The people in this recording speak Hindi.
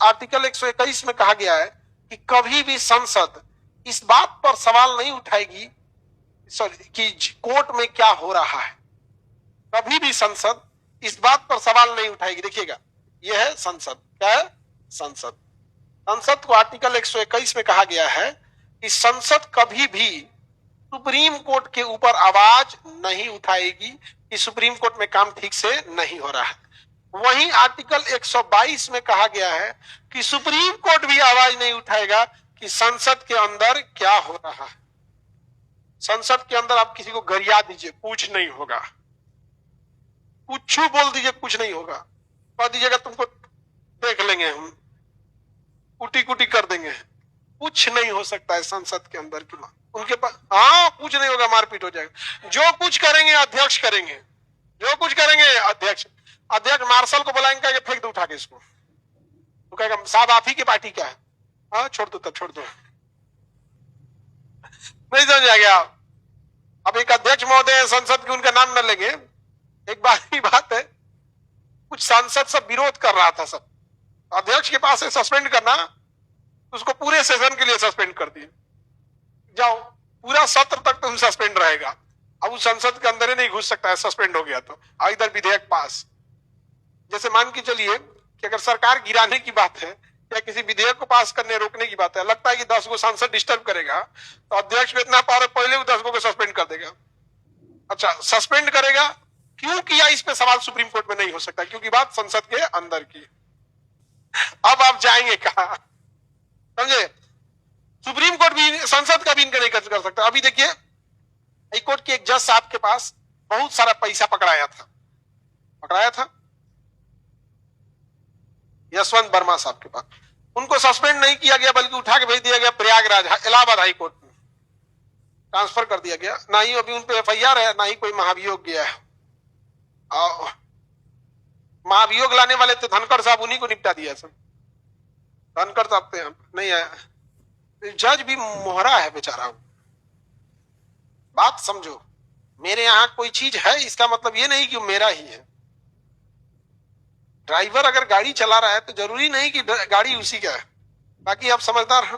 आर्टिकल 121 में कहा गया है कि कभी भी संसद इस बात पर सवाल नहीं उठाएगी कि कोर्ट में क्या हो रहा है। कभी भी संसद इस बात पर सवाल नहीं उठाएगी। देखिएगा, यह है संसद। क्या है? संसद। संसद को आर्टिकल 121 में कहा गया है कि संसद कभी भी सुप्रीम कोर्ट के ऊपर आवाज नहीं उठाएगी कि सुप्रीम कोर्ट में काम ठीक से नहीं हो रहा है। वहीं आर्टिकल 122 में कहा गया है कि सुप्रीम कोर्ट भी आवाज नहीं उठाएगा कि संसद के अंदर क्या हो रहा है। संसद के अंदर आप किसी को गरिया दीजिए, कुछ नहीं होगा। कुछ बोल दीजिए, कुछ नहीं होगा। कह दीजिएगा तुमको देख लेंगे, हम कुटी कुटी कर देंगे, कुछ नहीं हो सकता है संसद के अंदर की बात। उनके पास कुछ नहीं होगा, मारपीट हो जाएगा। जो कुछ करेंगे अध्यक्ष करेंगे, जो कुछ करेंगे अध्यक्ष। अध्यक्ष मार्शल को बुलाएंगे, कहेंगे फेंक दो उठा के इसको। तो कहेगा साहब आप ही की पार्टी क्या है? हाँ छोड़ दो, तब छोड़ दो। नहीं समझ आ गया? अब एक अध्यक्ष महोदय संसद की, उनका नाम न लेंगे। एक बार की बात है, कुछ सांसद सब विरोध कर रहा था, सब अध्यक्ष के पास है सस्पेंड करना, उसको पूरे सेशन के लिए सस्पेंड कर दिए। जाओ पूरा सत्र तक तुम सस्पेंड रहेगा। अब उस संसद के अंदर ही नहीं घुस सकता है, सस्पेंड हो गया तो। इधर विधेयक पास। जैसे मान के चलिए कि अगर सरकार गिराने की बात है या किसी विधेयक को पास करने रोकने की बात है, लगता है कि 10 गो सांसद डिस्टर्ब करेगा, तो अध्यक्ष को इतना पावर, पहले वो 10 गो सस्पेंड कर देगा। अच्छा, सस्पेंड करेगा, क्यों किया इस पे सवाल सुप्रीम कोर्ट में नहीं हो सकता, क्योंकि बात संसद के अंदर की। अब आप जाएंगे कहां? समझे? सुप्रीम कोर्ट भी संसद का भी इनका नहीं कर सकता। अभी देखिए, हाईकोर्ट के एक जज साहब के पास बहुत सारा पैसा पकड़ाया था यशवंत वर्मा साहब के पास। उनको सस्पेंड नहीं किया गया, बल्कि उठा के भेज दिया गया प्रयागराज, इलाहाबाद हाई कोर्ट में ट्रांसफर कर दिया गया। ना ही अभी उन पे FIR है, ना ही कोई महाभियोग गया है। महाभियोग लाने वाले थे धनखड़ साहब, उन्हीं को निपटा दिया सब। धनखड़ साहब नहीं आया। जज भी मोहरा है बेचारा। बात समझो, मेरे यहां कोई चीज है इसका मतलब ये नहीं कि वो मेरा ही है। ड्राइवर अगर गाड़ी चला रहा है तो जरूरी नहीं कि गाड़ी उसी का है। बाकी आप समझदार हैं।